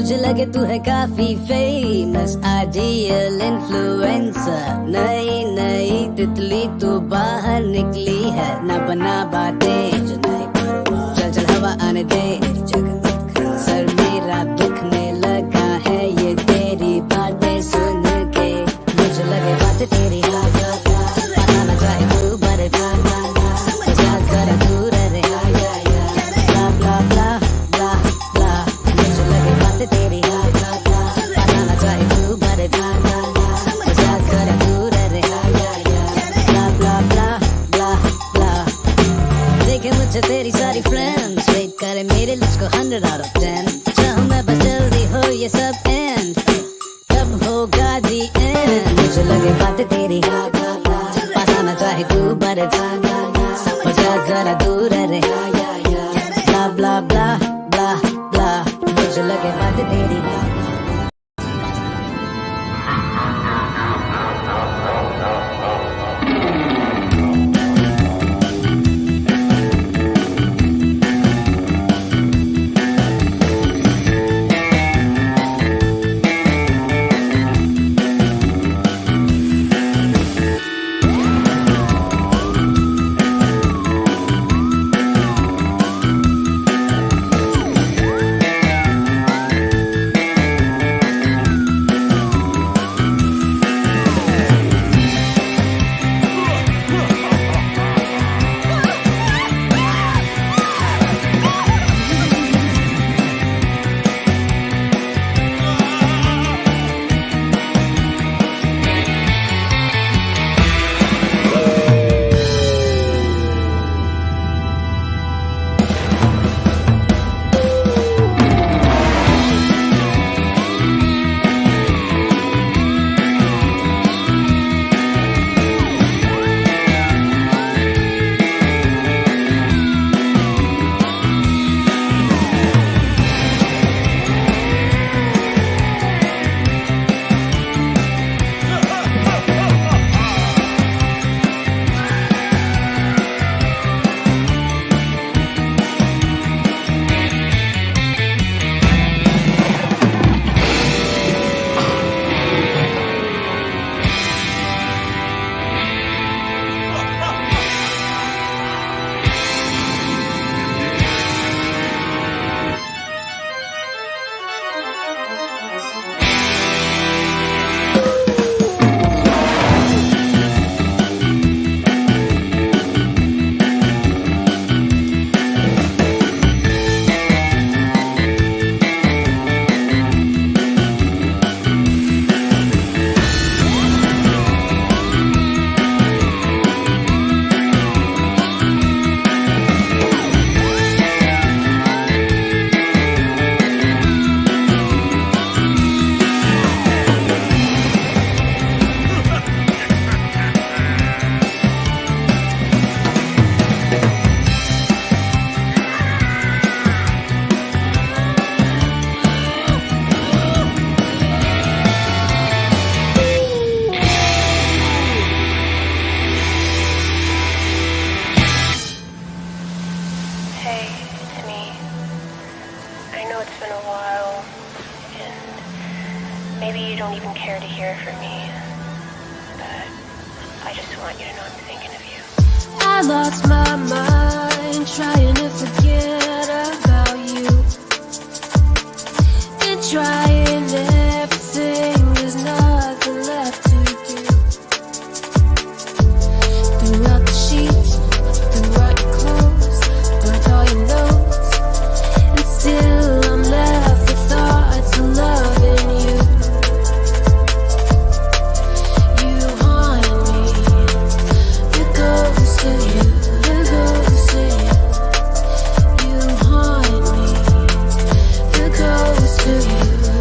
तुझे लगे तू है काफी फेमस, आइडियल इन्फ्लुएंसर, नई नई तितली तू बाहर निकली है, न बना बातें, चल चल हवा आने दे, सर मेरा दुखने लगा है ये तेरी बातें सुन के, मुझे लगे बातें तेरी पता न चाहे तू बड़े जा जरा दूर रे, ब्ला ब्ला ब्ला ब्ला ब्ला, मुझे लगे बातें तेरी पता न चाहे तू बड़े जा जरा दूर रे, ब्ला ब्ला ब्ला ब्ला ब्ला। देखे मुझे तेरी सारी फ्रेंड्स, वेट करे मेरे लिस्ट को 100 out of 10, चाहूँ मैं बस जल्दी हो ये सब एंड, कब होगा दी एंड, मुझे लगे बातें तेरी पता न चाहे तू बड़े हो जा जरा दूर रे, ब्ला ब्ला ब्ला ब्ला ब्ला, मुझे लगे बातें तेरी। Maybe you don't even care to hear from me, but I just want you to know I'm thinking of you. I lost my mind trying to forget about you. Been trying everything, there's nothing left to do. Threw out the sheets, threw out your clothes, burnt all your notes, and still I'm left with thoughts of loving you. You haunt me, the ghost of you, the ghost of you. You haunt me, the ghost of you.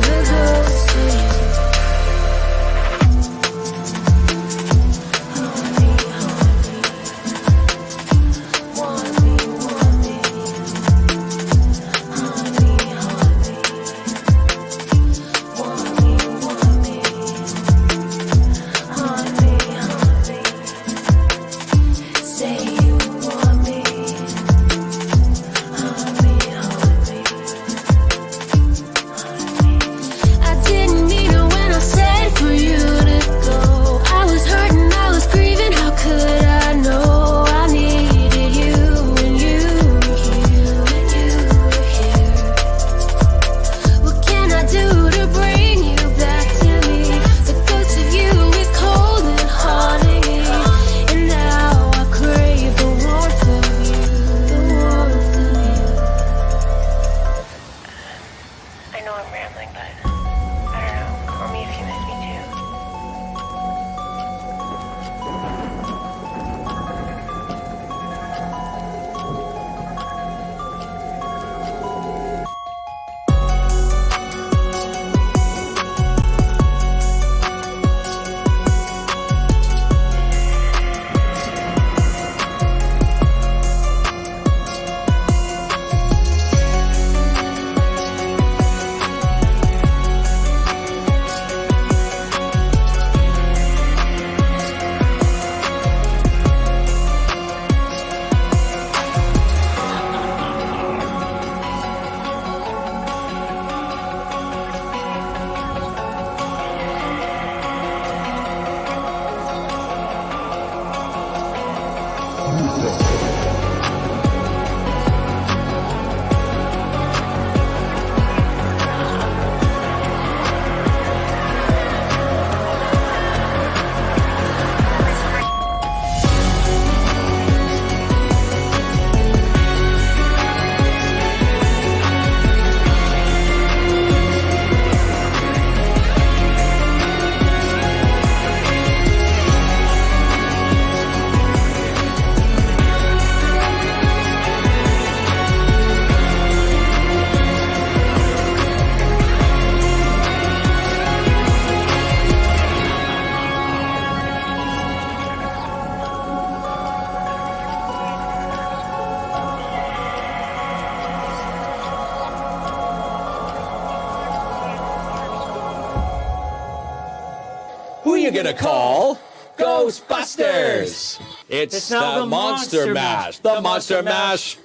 Who you gonna call? Ghostbusters! It's now the Monster Mash. The Monster Mash.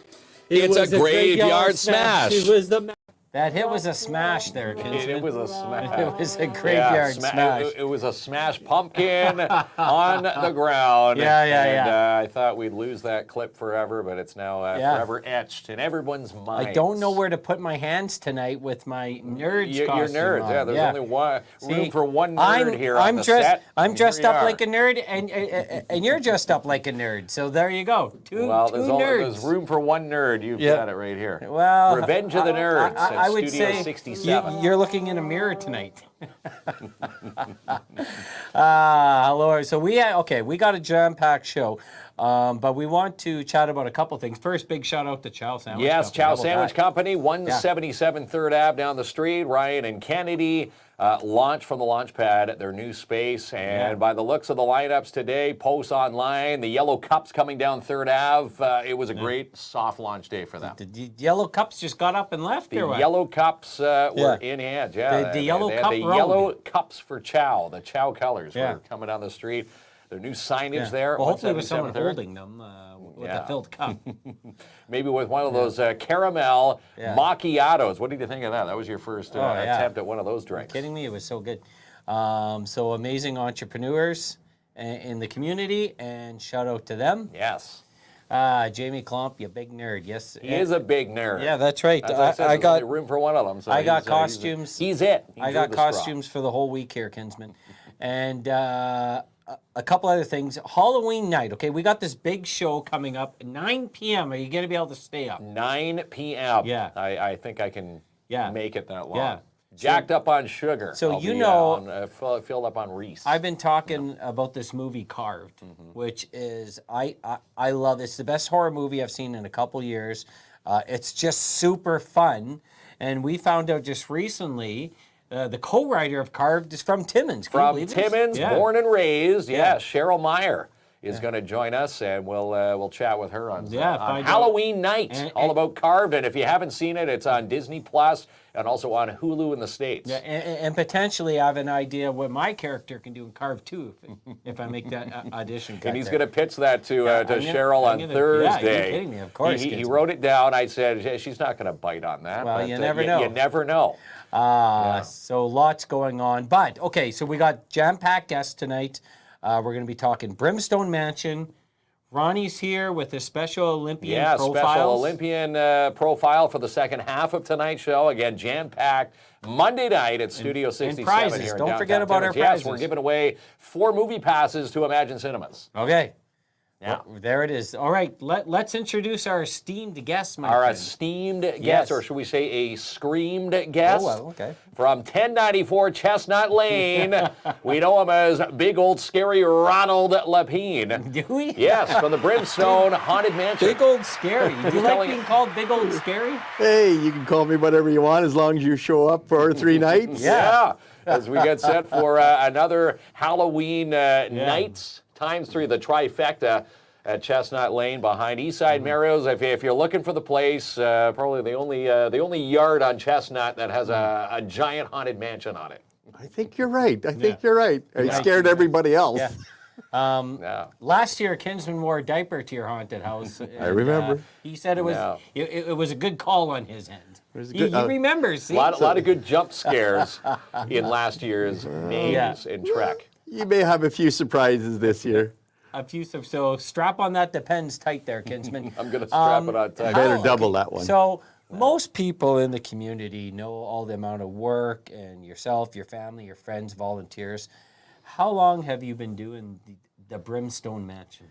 It's a was a graveyard smash. It was that hit was a smash there, Kinsman. It was a smash. It was a graveyard smash. It was a smashed pumpkin on the ground. And, I thought we'd lose that clip forever, but it's now forever etched in everyone's mind. I don't know where to put my hands tonight with my nerds You're costume nerds, on. There's only one room for one nerd here I'm on the dressed, set. I'm dressed Here we up are. like a nerd, and you're dressed up like a nerd. So there you go. Two nerds. There's room for one nerd. You've got it right here. Well, Revenge of the Nerds. I would Studio say 67. you're looking in a mirror tonight. Hello. So we got a jam-packed show, but we want to chat about a couple things. First, big shout out to Chow Sandwich Yes, Company. Chow Sandwich Company, 177 3rd Ave down the street. Ryan and Kennedy launched from the launch pad at their new space. And by the looks of the lineups today, posts online, the yellow cups coming down 3rd Ave. It was a great soft launch day for them. The yellow cups just got up and left. The or what? yellow cups were in hand. The yellow they had cup the road. yellow cups for Chow. The Chow colors were coming down the street. Their new signage there. Well, hopefully with 177 someone 3rd. holding them with a filled cup. Maybe with one of those caramel macchiatos. What did you think of that? That was your first attempt at one of those drinks. Kidding me? It was so good. So amazing entrepreneurs in the community, and shout out to them. Yes. Jamie Klomp, you big nerd. Yes. He is a big nerd. Yeah, that's right. As I said, I there's got only room for one of them. So I got he's, costumes. He's it. He I drew got the straw. costumes for the whole week here, Kinsman. And a couple other things. Halloween night, okay? We got this big show coming up, 9 p.m. Are you going to be able to stay up? 9 p.m. Yeah. I think I can make it that long. Yeah. Jacked up on sugar. So I'll you be, know, filled up on Reese. I've been talking about this movie Carved, which is, I love. It's the best horror movie I've seen in a couple years. It's just super fun. And we found out just recently, the co-writer of Carved is from Timmins. Can you From believe this? Timmins, Yeah. born and raised. Yeah, Cheryl Meyer is going to join us, and we'll chat with her on Halloween night, all about Carved. And if you haven't seen it, it's on Disney Plus and also on Hulu in the States. Yeah, and potentially I have an idea what my character can do in Carved too, if I make that audition. And he's going to pitch that to Cheryl on Thursday. Yeah, you're kidding me, of course. He wrote it down. I said, she's not going to bite on that. Well, but, you never know. You never know. So lots going on. But, okay, so we got jam-packed guests tonight. We're going to be talking Brimstone Mansion. Ronnie's here with his Special Olympian profiles. Special Olympian profile for the second half of tonight's show. Again, jam-packed Monday night at Studio 67 prizes. here in Don't downtown forget about Timmins. our Yes, prizes. we're giving away 4 movie passes to Imagine Cinemas. Okay. Yeah. Well, there it is. All right, let's introduce our esteemed guest, my Our friend. esteemed guest, Yes. or should we say a screamed guest? Oh, well, okay. From 1094 Chestnut Lane. We know him as Big Old Scary Ronald Lapine. Do we? Yes, from the Brimstone Haunted Mansion. Big Old Scary. Do you like telling- being called Big Old Scary? Hey, you can call me whatever you want as long as you show up for 3 nights. Yeah, as we get set for another Halloween nights ×3, the trifecta at Chestnut Lane behind Eastside Mario's. If you're looking for the place, probably the only yard on Chestnut that has a giant haunted mansion on it. I think you're right. I think you're right. I scared everybody else. Yeah. Last year, Kinsman wore a diaper to your haunted house. I remember. He said it was it was a good call on his end. He remembers. See? A lot of good jump scares in last year's Maze and Trek. You may have a few surprises this year. So strap on that Depends tight there, Kinsman. I'm going to strap it on tight. Better double that one. So most people in the community know all the amount of work and yourself, your family, your friends, volunteers. How long have you been doing the Brimstone Mansion?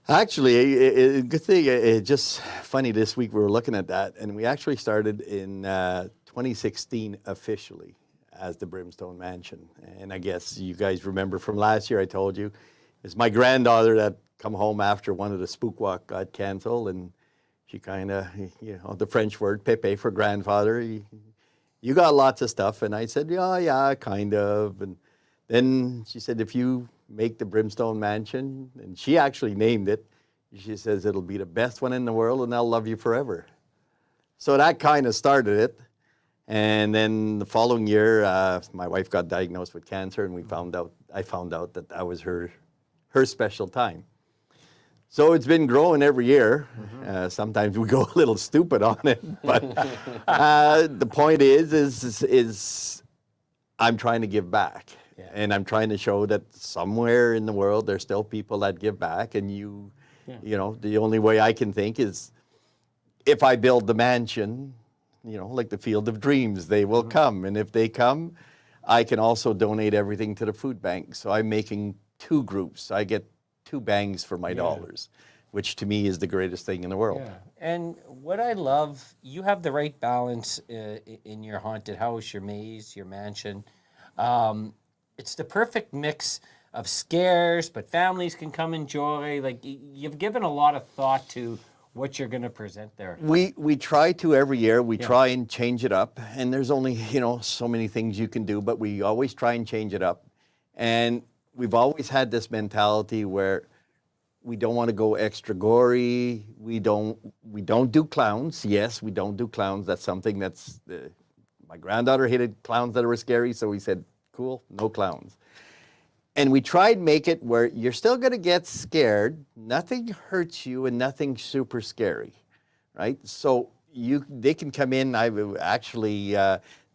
Actually, a good thing. It's just funny. This week we were looking at that, and we actually started in 2016 officially as the Brimstone Mansion. And I guess you guys remember from last year, I told you, it's my granddaughter that come home after one of the spook walk got canceled, and she kind of, the French word Pepe for grandfather. You got lots of stuff, and I said, yeah, kind of. And then she said, if you make the Brimstone Mansion, and she actually named it, she says it'll be the best one in the world, and I'll love you forever. So that kind of started it. And then the following year, my wife got diagnosed with cancer, and I found out that that was her special time. So it's been growing every year. Sometimes we go a little stupid on it, but the point is I'm trying to give back, and I'm trying to show that somewhere in the world there's still people that give back. And you know, the only way I can think is if I build the mansion, you know, like the Field of Dreams, they will come, and if they come, I can also donate everything to the food bank. So I'm making 2 groups. I get 2 bangs for my dollars, which to me is the greatest thing in the world. Yeah. And what I love, you have the right balance in your haunted house, your maze, your mansion. It's the perfect mix of scares, but families can come enjoy. Like, you've given a lot of thought to what you're going to present there. We try to every year. We try and change it up. And there's only, you know, so many things you can do, but we always try and change it up. And we've always had this mentality where we don't want to go extra gory. We don't do clowns. Yes, we don't do clowns. That's something that's my granddaughter hated clowns that were scary, so we said, cool, no clowns. And we tried make it where you're still going to get scared. Nothing hurts you and nothing super scary, right? So they can come in. I actually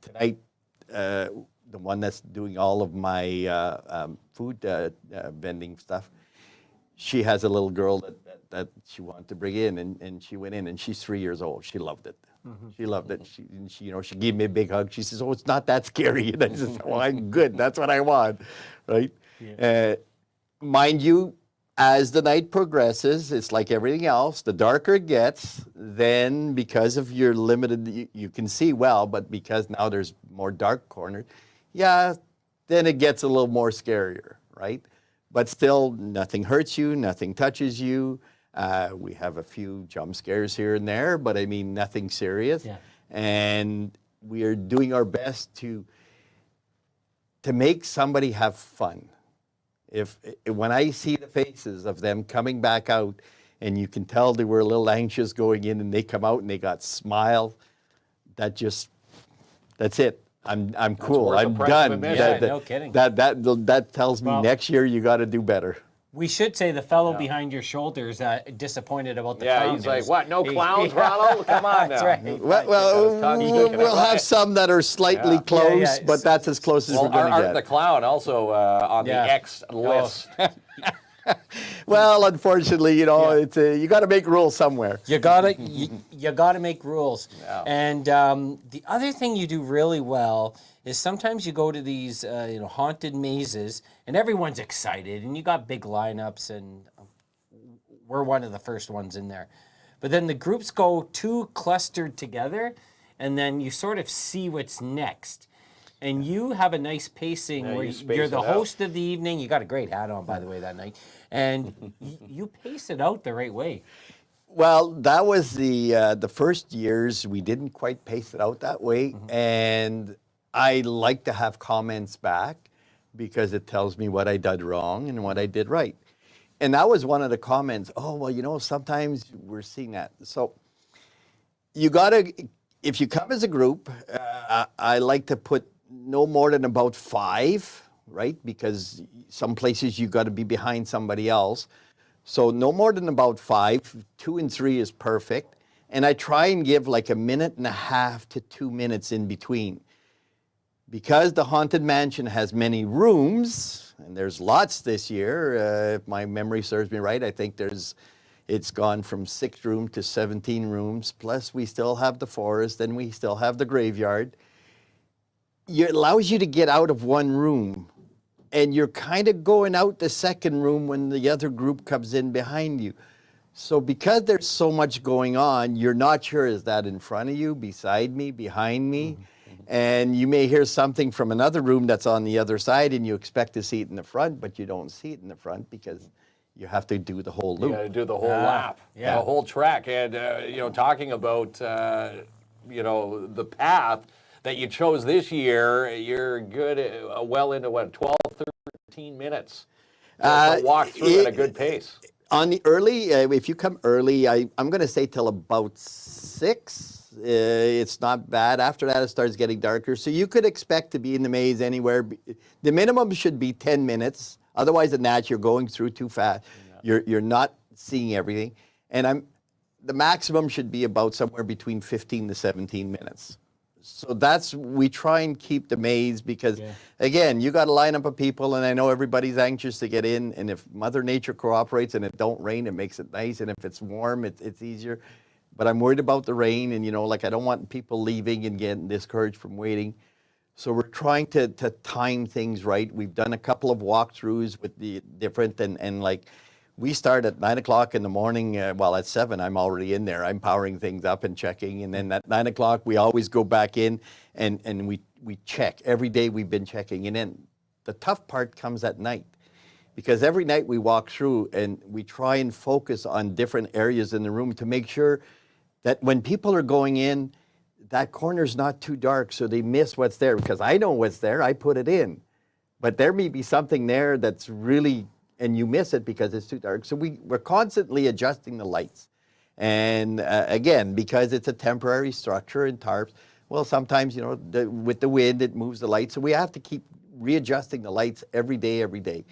tonight the one that's doing all of my food vending stuff. She has a little girl that she wanted to bring in, and she went in, and she's 3 years old. She loved it. She loved it. She, you know, she gave me a big hug. She says, "Oh, it's not that scary." And I said, "Oh, I'm good. That's what I want," right? Mind you, as the night progresses, it's like everything else. The darker it gets, then because of your limited, you can see well, but because now there's more dark corners, then it gets a little more scarier, right? But still, nothing hurts you, nothing touches you. We have a few jump scares here and there, but I mean, nothing serious. Yeah. And we are doing our best to make somebody have fun. When I see the faces of them coming back out, and you can tell they were a little anxious going in, and they come out and they got smile, that's it. I'm cool. worth the I'm price of done. admission. No kidding. That tells me Well, next year you got to do better. We should say the fellow behind your shoulder is disappointed about the clown He's like, news. "What? No clowns, Ronald? Come on now." That's right. Well, tongue sticking out. we'll have some that are slightly close, but that's as close as Well, we're going Art to the get. Clown also on the Yeah. X list. Well, unfortunately, you know, it's you got to make rules somewhere. You gotta make rules. Yeah. And the other thing you do really well is sometimes you go to these haunted mazes and everyone's excited and you got big lineups, and we're one of the first ones in there. But then the groups go too clustered together, and then you sort of see what's next. And you have a nice pacing where you space you're the it out. host of the evening. You got a great hat on, by the way, that night. And you pace it out the right way. Well, that was the first years we didn't quite pace it out that way, and I like to have comments back because it tells me what I did wrong and what I did right. And that was one of the comments. Oh, well, you know, sometimes we're seeing that. So you gotta, if you come as a group, I like to put no more than about 5, right? Because some places you got to be behind somebody else. So no more than about 5. 2 and 3 is perfect. And I try and give like 1.5 minutes to 2 minutes in between. Because the Haunted Mansion has many rooms, and there's lots this year, if my memory serves me right, I think it's gone from 6 rooms to 17 rooms, plus we still have the forest, and we still have the graveyard. It allows you to get out of one room, and you're kind of going out the second room when the other group comes in behind you. So because there's so much going on, you're not sure, is that in front of you, beside me, behind me? And you may hear something from another room that's on the other side, and you expect to see it in the front, but you don't see it in the front because you have to do the whole loop. You got to do the whole lap, the whole track. And, talking about, the path that you chose this year, you're good, well into what, 12, 13 minutes to walk through at a good pace. On the early, if you come early, I'm going to say till about 6, It's not bad. After that, it starts getting darker. So you could expect to be in the maze anywhere. The minimum should be 10 minutes. Otherwise, at that, you're going through too fast. You're not seeing everything. And the maximum should be about somewhere between 15 to 17 minutes. So we try and keep the maze because, again, you got a lineup of people, and I know everybody's anxious to get in. And if Mother Nature cooperates and it don't rain, it makes it nice. And if it's warm, it's easier. But I'm worried about the rain, and I don't want people leaving and getting discouraged from waiting. So we're trying to time things right. We've done a couple of walkthroughs with the different, and like we start at 9 o'clock in the morning. At 7, I'm already in there. I'm powering things up and checking. And then at 9 o'clock, we always go back in and we check. Every day we've been checking. And then the tough part comes at night. Because every night we walk through and we try and focus on different areas in the room to make sure that when people are going in, that corner's not too dark so they miss what's there. Because I know what's there, I put it in. But there may be something there that's really, and you miss it because it's too dark. So we're constantly adjusting the lights. And again, because it's a temporary structure and tarps, well, sometimes, with the wind, it moves the lights. So we have to keep readjusting the lights every day.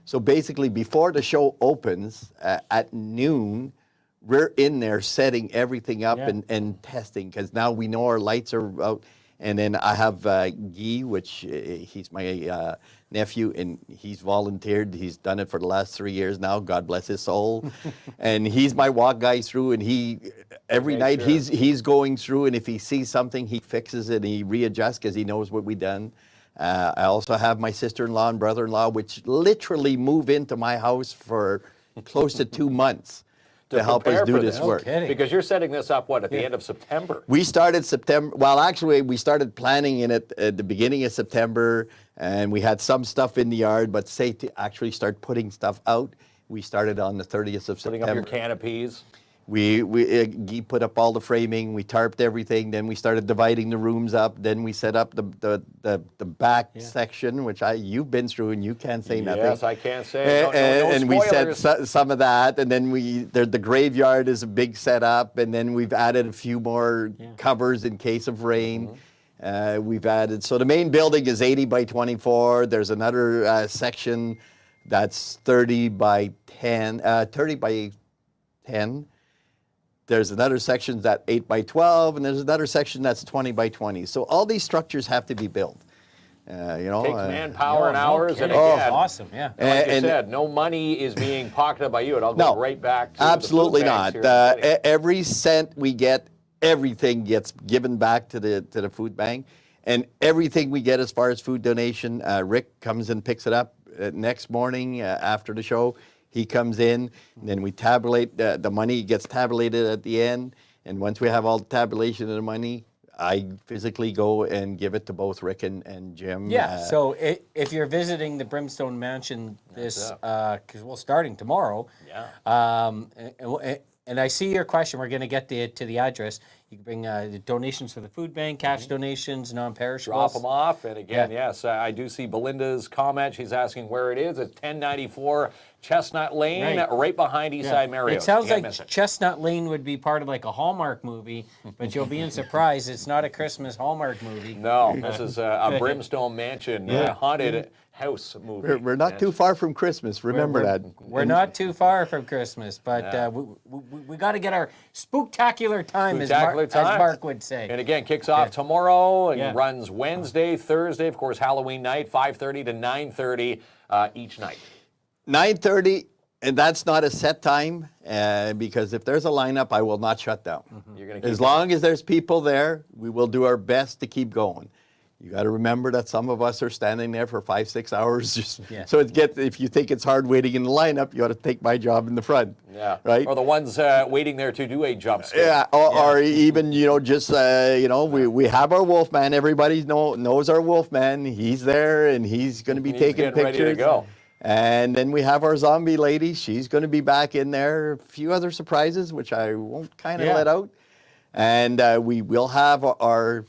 So basically, before the show opens at noon, we're in there setting everything up and testing because now we know our lights are out. And then I have Guy, which he's my nephew, and he's volunteered. He's done it for the last 3 years now. God bless his soul. And he's my walk guy through, and every night he's going through, and if he sees something, he fixes it and he readjusts because he knows what we've done. I also have my sister-in-law and brother-in-law, which literally move into my house for close to 2 months. To help us do this work. Because you're setting this up, at the end of September? We started September. Well, actually, we started planning in it at the beginning of September, and we had some stuff in the yard, but to actually start putting stuff out, we started on the 30th of September. Putting up your canopies? Guy put up all the framing, we tarped everything, then we started dividing the rooms up, then we set up the back section, which you've been through and you can't say nothing. Yes, I can't say. No and we set some of that, and then the graveyard is a big setup, and then we've added a few more covers in case of rain. We've added, so the main building is 80 by 24. There's another section that's 30 by 10. There's another section that's 8 by 12, and there's another section that's 20 by 20. So all these structures have to be built. Takes manpower and hours, and again, awesome, yeah. Like you said, no money is being pocketed by you. It all goes right back to absolutely the food banks not. Every cent we get, everything gets given back to the food bank, and everything we get as far as food donation, Rick comes and picks it up next morning after the show. He comes in, and then we tabulate the money. Gets tabulated at the end, and once we have all the tabulation of the money, I physically go and give it to both Rick and Jim. Yeah. So if you're visiting the Brimstone Mansion because starting tomorrow. Yeah. And I see your question. We're going to get to the address. You can bring the donations for the food bank, cash donations, non-perishables. Drop them off. And again, yes, I do see Belinda's comment. She's asking where it is. It's 1094 Chestnut Lane, right behind Eastside Marriott. It sounds like Chestnut Lane would be part of like a Hallmark movie, but you'll be surprised. It's not a Christmas Hallmark movie. No, this is a Brimstone Mansion haunted house movie. We're not too far from Christmas. Remember that. We're not too far from Christmas, but we got to get our spooktacular time, as Mark would say. And again, kicks off tomorrow and runs Wednesday, Thursday, of course, Halloween night, 5:30 to 9:30 each night. 9:30, and that's not a set time because if there's a lineup, I will not shut down. You're gonna keep as long as there's people there, we will do our best to keep going. You got to remember that some of us are standing there for 5-6 hours. So if you think it's hard waiting in the lineup, you ought to take my job in the front. Yeah. Right. Or the ones waiting there to do a jump scare. Yeah. Or even we have our Wolfman. Everybody knows our Wolfman. He's there and he's going to be taking pictures. Ready to go. And then we have our zombie lady. She's going to be back in there. A few other surprises, which I won't kind of let out. And we will have our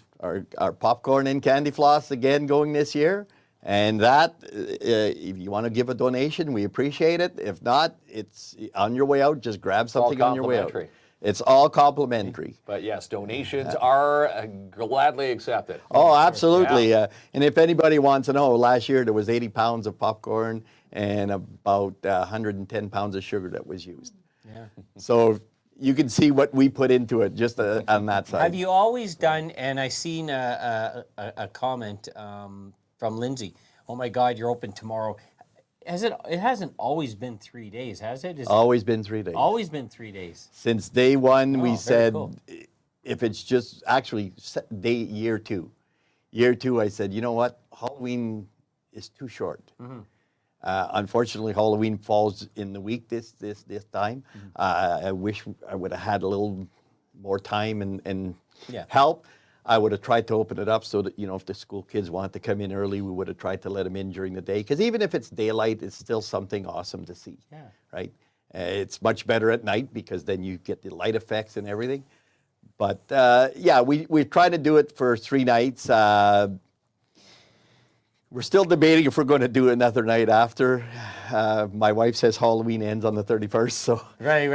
popcorn and candy floss again going this year. And that, if you want to give a donation, we appreciate it. If not, it's on your way out. Just grab something on your way out. It's all complimentary. But yes, donations are gladly accepted. Oh, absolutely. And if anybody wants to know, last year there was 80 pounds of popcorn and about 110 pounds of sugar that was used. Yeah. So you can see what we put into it just on that side. Have you always done, and I seen a comment from Lindsay, oh my God, you're open tomorrow. It hasn't always been 3 days, has it? Always been 3 days. Always been 3 days. Since day one, we very said, cool. if it's just actually year two. Year two, I said, you know what? Halloween is too short. Unfortunately, Halloween falls in the week this time. I wish I would have had a little more time and help. I would have tried to open it up so that, if the school kids wanted to come in early, we would have tried to let them in during the day. Because even if it's daylight, it's still something awesome to see, right? It's much better at night because then you get the light effects and everything. But yeah, we tried to do it for 3 nights. We're still debating if we're going to do another night after. My wife says Halloween ends on the 31st, so Right.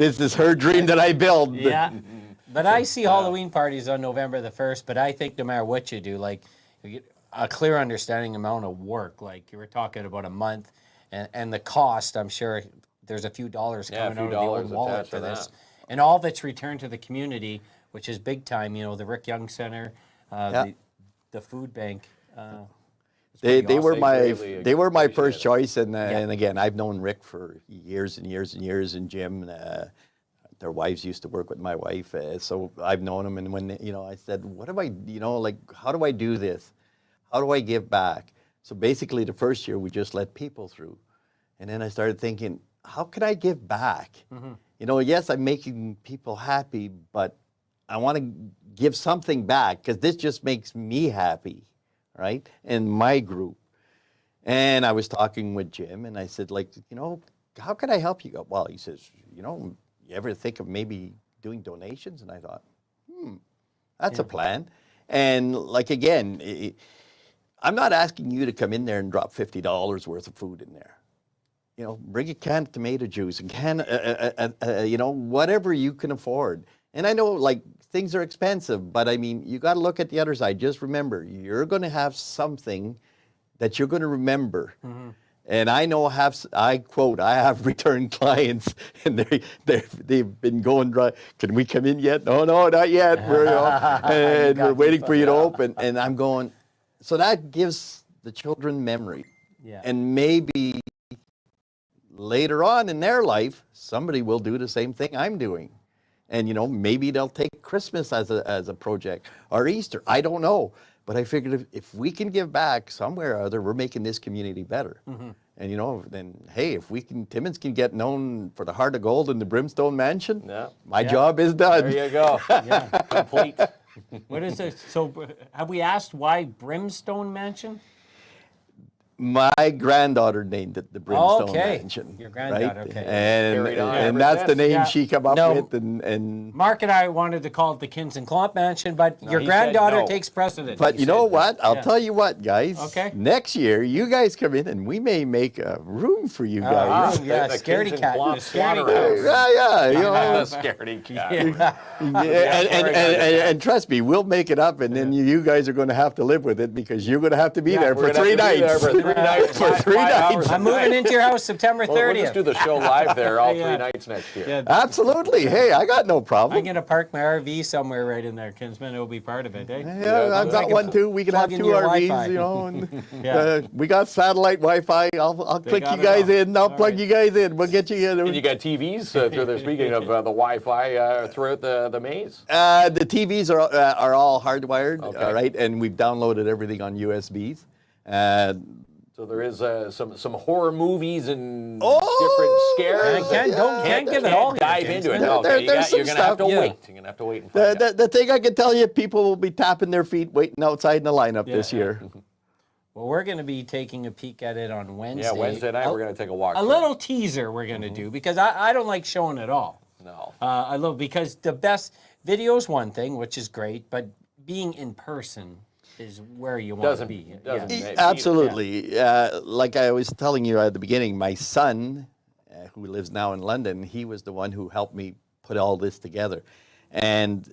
this is her dream that I build. Yeah. But I see Halloween parties on November the 1st, but I think no matter what you do, like, you get a clear understanding amount of work. Like, you were talking about a month, and the cost, I'm sure there's a few dollars coming out of the old wallet for this. And all of it's returned to the community, which is big time. The Rick Young Center, the food bank. They were They my my first choice, and again, I've known Rick for years and years and years, and Jim. Their wives used to work with my wife, so I've known them. And when I said, "What do I, how do I do this? How do I give back?" So basically, the first year we just let people through, and then I started thinking, "How can I give back?" Yes, I'm making people happy, but I want to give something back because this just makes me happy, right? And my group. And I was talking with Jim, and I said, how can I help you? Well, he says, you ever think of maybe doing donations? And I thought, that's a plan. And again, I'm not asking you to come in there and drop $50 worth of food in there. Bring a can of tomato juice, and whatever you can afford. And I know things are expensive, but I mean, you got to look at the other side. Just remember, you're going to have something that you're going to remember. And I know I have return clients, and they've been going dry. Can we come in yet? No, not yet. We're waiting for you to open. And I'm going, so that gives the children memory. Yeah. And maybe later on in their life, somebody will do the same thing I'm doing. And maybe they'll take Christmas as a project, or Easter. I don't know. But I figured if we can give back somewhere or other, we're making this community better. And then hey, if Timmins can get known for the Heart of Gold in the Brimstone Mansion, my job is done. There you go. Complete. What is it? So have we asked why Brimstone Mansion? My granddaughter named it the Brimstone Okay. Mansion. Your granddaughter, right? okay. And that's the name she came up with. And Mark and I wanted to call it the KINZ and KLOMP Mansion, but your he granddaughter said no. takes precedent. But you know what? I'll tell you what, guys. Okay. Next year, you guys come in, and we may make a room for you guys. Yeah, The scaredy KINZ and cat. KLOMP The scaredy slaughterhouse. cat. Yeah. Scaredy cat. And trust me, we'll make it up, and then you guys are going to have to live with it because you're going to have to be there for 3 nights. For 3 nights. For 3 nights. I'm moving into your house September 30th. We'll just do the show live there all 3 nights next year. Yeah. Absolutely. Hey, I got no I'm problem. going to park my RV somewhere right in there, Kinsman. It'll be part of it, eh? Yeah, I've got one too. We can have plug 2 in your RVs, Wi-Fi. and we got satellite Wi-Fi. I'll click got you it guys all. in. I'll All plug right. you guys in. We'll get you in. And you got TVs through there. Speaking of the Wi-Fi throughout the maze. The TVs are all hardwired, Okay. all right, and we've downloaded everything on USBs. So there is some horror movies and Oh, different scares. Can't give it all here, Dive James. into it. There- No, okay, there's some you're gonna have to stuff. Yeah. wait. You're gonna have to wait and find out. The thing I can tell you, people will be tapping their feet waiting outside in the lineup this year. Well, we're going to be taking a peek at it on Wednesday. Yeah, Wednesday night we're gonna take a walk. A little teaser we're going to do because I don't like showing it all. No. I love because the best video is one thing, which is great, but being in person is where you want to be. Doesn't Yeah. make- Absolutely. Like I was telling you at the beginning, my son, who lives now in London, he was the one who helped me put all this together. And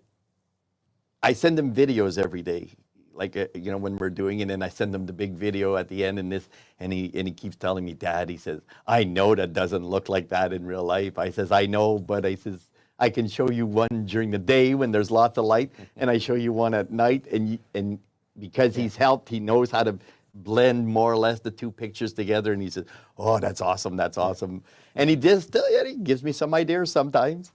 I send him videos every day, like you know, when we're doing it, and I send him the big video at the end, and he keeps telling me, Dad, he says, I know that doesn't look like that in real life. I says, I know, but I says, I can show you one during the day when there's lots of light, and I show you one at night, and because he's helped, he knows how to blend more or less the two pictures together, and he says, oh, that's awesome, that's awesome. And he he gives me some ideas sometimes.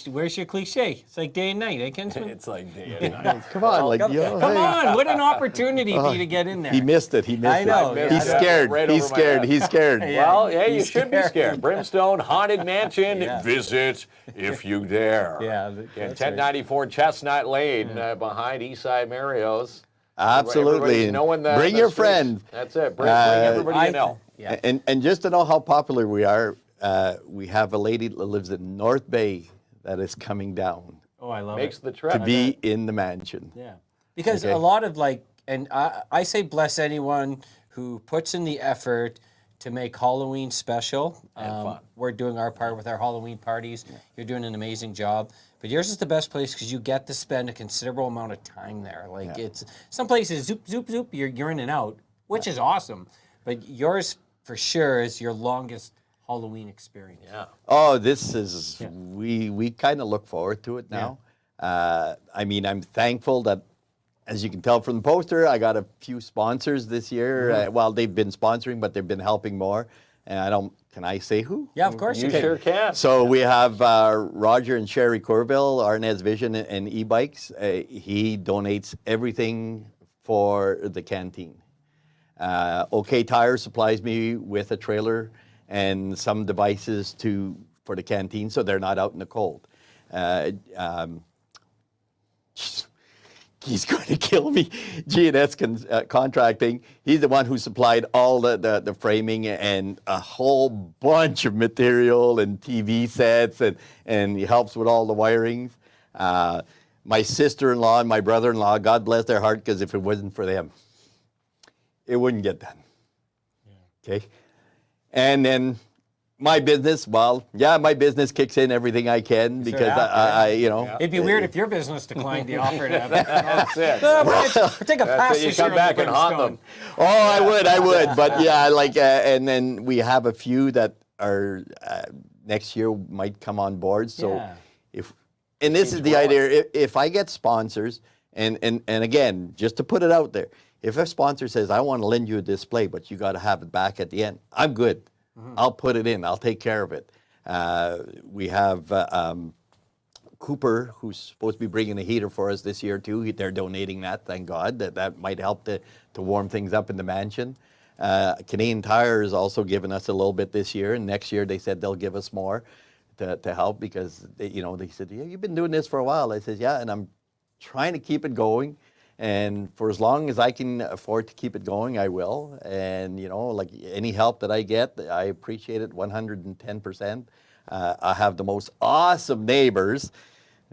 Where's your cliche? It's like day and night, eh, Kinsman? It's like day and night. Come on, like, Come on, what an opportunity for you to get in there. He missed it. He missed I know, it. yeah, He's I know. scared. Right He's over my scared. head. He's scared. Well, yeah, you he's should be scared. Brimstone Haunted Mansion. Yeah. Visit if you dare. Yeah, Yeah, that's 1094 Chestnut Lane behind Eastside Mario's. Absolutely. Everybody's knowing Bring the your streets. friends. That's it. Bring everybody you know. Yeah. And just to know how popular we are, we have a lady that lives in North Bay that is coming down Oh, I love Makes it. the trip. to be in the mansion. Yeah. Because Okay. a lot of and I say bless anyone who puts in the effort to make Halloween special. fun. We're doing our part with our Halloween parties. You're doing an amazing job. But yours is the best place because you get to spend a considerable amount of time there. Like it's some places zoop, zoop, zoop, you're in and out, which is awesome. But yours for sure is your longest Halloween experience. Yeah. Oh, this is, we kind of look forward to it now. I mean, I'm thankful that, as you can tell from the poster, I got a few sponsors this year. Well, they've been sponsoring, but they've been helping more. And can I say who? Yeah, of course You can. sure can. So we have Roger and Sherry Corville, Arnaz Vision and e-bikes. He donates everything for the canteen. OK Tire supplies me with a trailer and some devices for the canteen so they're not out in the cold. He's going to kill me. G&S Contracting, he's the one who supplied all the framing and a whole bunch of material and TV sets, and he helps with all the wirings. My sister-in-law and my brother-in-law, God bless their heart, because if it wasn't for them, it wouldn't get done. Okay? And then my business, my business kicks in everything I can because I It'd be weird if your business declined the offer to have it. That's it. We'll take a pass You this year come on back the and haunt Brimstone. them. Oh, I would. But yeah, and then we have a few that are next year might come on board. So Yeah. and this is the idea, if I get sponsors, and again, just to put it out there, if a sponsor says, I want to lend you a display, but you got to have it back at the end, I'm good. I'll put it in. I'll take care of it. We have Cooper, who's supposed to be bringing a heater for us this year too. They're donating that, thank God. That might help to warm things up in the mansion. Canadian Tire has also given us a little bit this year, and next year they said they'll give us more to help because they said, yeah, you've been doing this for a while. I said, yeah, and I'm trying to keep it going. And for as long as I can afford to keep it going, I will. And, like any help that I get, I appreciate it 110%. I have the most awesome neighbors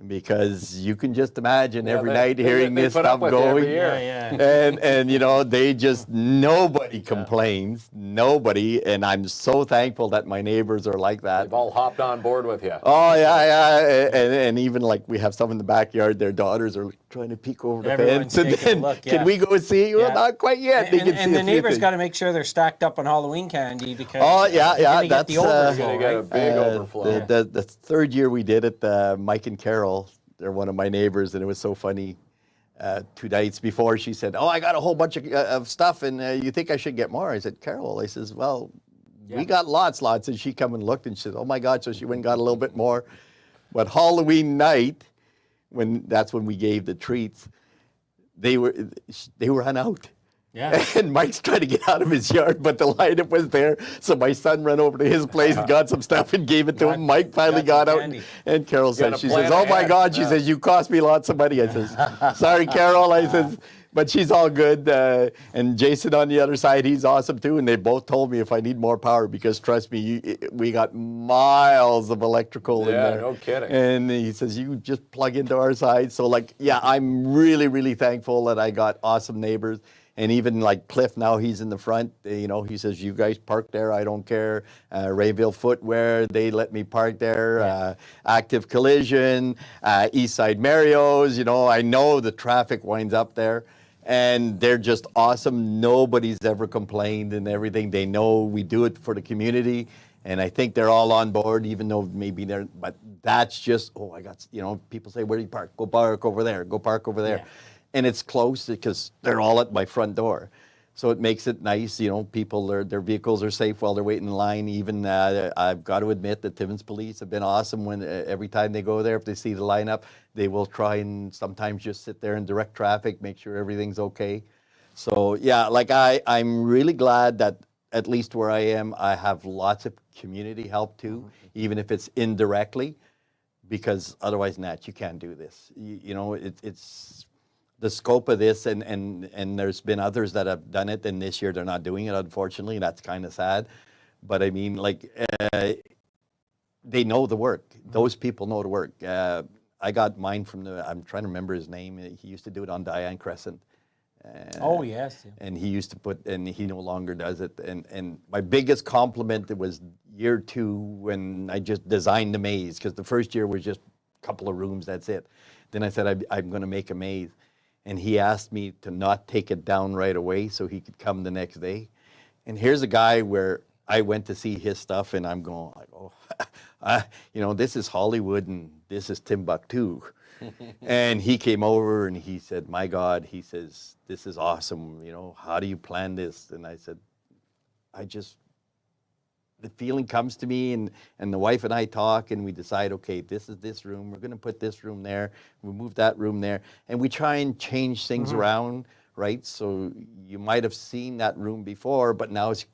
because you can just imagine every night hearing they this put up stuff with you every going. year. And they just, nobody complains, nobody. And I'm so thankful that my neighbors are like that. They've all hopped on board with you. Oh, yeah. And even like we have some in the backyard, their daughters are trying to peek over the Everyone's fence. And taking a then, look, can we go see? Well, Yeah. not quite yet. They can see And a the few neighbors things. got to make sure they're stacked up on Halloween candy because Oh, yeah, you're gonna get that's, the overflow, Gonna get a right? big overflow. The third year we did it, Mike and Carol, they're one of my neighbors, and it was so funny. 2 nights before, she said, "Oh, I got a whole bunch of stuff, and you think I should get more?" I said, "Carol," I says, "Well, we got lots." And she come and looked, and she said, "Oh my God!" So she went and got a little bit more. But Halloween night, that's when we gave the treats, they ran out. Yeah. And Mike's trying to get out of his yard, but the lineup was there. So my son ran over to his place and got some stuff and gave it to him. Mike finally got got some out. candy. And Carol Gotta says, plan "Oh my ahead." God," she says, "you cost me lots of money." I says, "Sorry, Carol." I says, "But she's all good." And Jason on the other side, he's awesome too. And they both told me if I need more power, because trust me, we got miles of electrical in Yeah, there. no kidding. And he says, "You just plug into our side." So I'm really, really thankful that I got awesome neighbors. And even like Cliff now, he's in the front. You know, he says, "You guys park there. I don't care." Rayville Footwear, they let me park there. Active Collision, Eastside Mario's. You know, I know the traffic winds up there. And they're just awesome. Nobody's ever complained and everything. They know we do it for the community. And I think they're all on board, even though maybe they're, but that's just, oh, I got, you know, people say, where do you park? Go park over there. Go park over there. And it's close because they're all at my front door. So it makes it nice, you know, people, their vehicles are safe while they're waiting in line. Even I've got to admit that Timmins Police have been awesome when every time they go there, if they see the lineup, they will try and sometimes just sit there and direct traffic, make sure everything's okay. So yeah, like I'm really glad that at least where I am, I have lots of community help too, even if it's indirectly, because otherwise, Nat, you can't do this. You know, it's the scope of this, and there's been others that have done it, and this year they're not doing it, unfortunately. That's kind of sad. But I mean, like, they know the work. Those people know the work. I got mine from I'm trying to remember his name. He used to do it on Diane Crescent. Oh, yes. And he used to put, and he no longer does it. And my biggest compliment, it was year 2 when I just designed the maze, because the first year was just a couple of rooms, that's it. Then I said, I'm going to make a maze. And he asked me to not take it down right away so he could come the next day. And here's a guy where I went to see his stuff, and I'm going like, oh, you know, this is Hollywood and this is Timbuktu. And he came over and he said, my God, he says, this is awesome. You know, how do you plan this? And I said, the feeling comes to me, and the wife and I talk, and we decide, okay, this is this room. We're going to put this room there. We move that room there. And we try and change things around, right? So you might have seen that room before, but now it's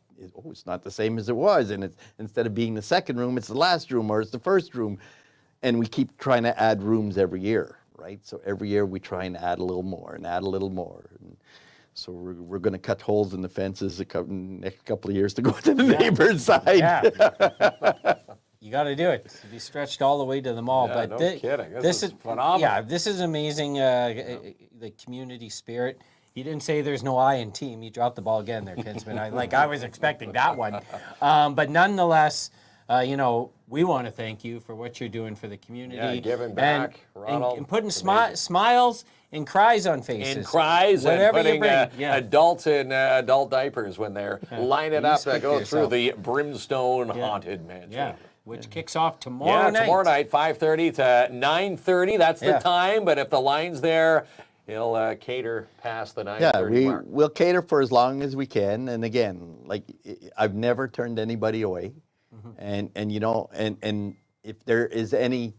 not the same as it was. And it's, instead of being the second room, it's the last room, or it's the first room. And we keep trying to add rooms every year, right? So every year we try and add a little more and add a little more. And so we're going to cut holes in the fences next couple of years to go to the neighbor's side. Yeah. You got to do it. To be stretched all the way to the mall. Yeah, But no kidding. This is phenomenal. Yeah, this is amazing. The community spirit. He didn't say there's no I in team. He dropped the ball again there, Kinsman. I was expecting that one. But nonetheless, you know, we want to thank you for what you're doing for the community. Yeah, giving back, Ronald. And putting smiles and cries on faces. And cries, whatever and putting you bring. adults in adult diapers when they're lining up to go through yourself. the Brimstone Haunted Mansion. Yeah, which kicks off tomorrow night. Yeah, tomorrow night, 5:30 to 9:30. That's the time, but if the line's there, he'll cater past the 9:30 mark. We'll cater for as long as we can. And again, like, I've never turned anybody away. And you know, and if there is any,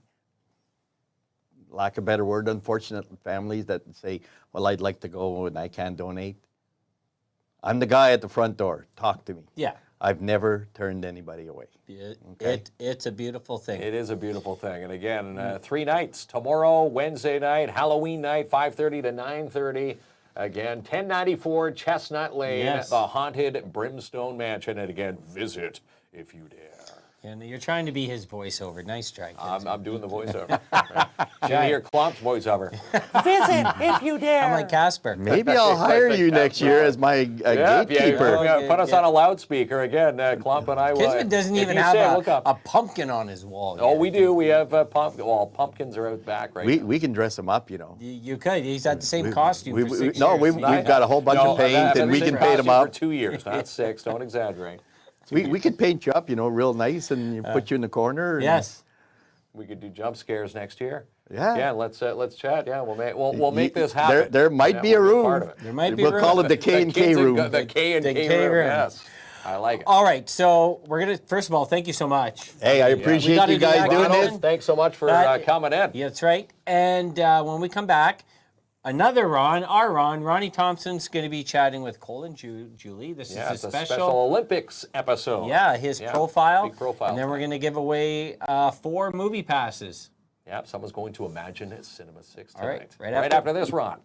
lack of a better word, unfortunate families that say, well, I'd like to go and I can't donate, I'm the guy at the front door. Talk to me. Yeah. I've never turned anybody away. It's a beautiful thing. It is a beautiful thing. And again, 3 nights, tomorrow, Wednesday night, Halloween night, 5:30 to 9:30. Again, 1094 Chestnut Lane, the Haunted Brimstone Mansion. And again, visit if you dare. And you're trying to be his voiceover. Nice try, Kinsman. I'm doing the voiceover. You hear Klomp's voiceover. Visit if you dare. I'm like Casper. Maybe I'll hire you next year as my gatekeeper. Yeah, put us on a loudspeaker again. Klomp and I will. Kinsman doesn't even have a pumpkin on his wall. Oh, we do. We have pumpkins are out back right now. We can dress him up, you know. You could. He's had the same costume for 6 years. No, we've got a whole bunch of paint, and we can paint him up. For 2 years, not 6. Don't exaggerate. We could paint you up, you know, real nice, and put you in the corner. Yes. We could do jump scares next year. Yeah. Yeah. Let's chat. Yeah. We'll make this happen. There might be a room. There might be a room. We'll call it the K and K room. The K and K room. Yes. I like it. All right. So we're gonna first of all thank you so much. Hey, I appreciate you guys doing this. Thanks so much for coming in. Yeah, that's right. And when we come back, another Ronnie Thompson's going to be chatting with Cole and Julie. This is a special Olympics episode. Yeah, his profile. Big profile. And then we're going to give away 4 movie passes. Yep, someone's going to Imagine Cinema 6 tonight. All right, right after this, Ron.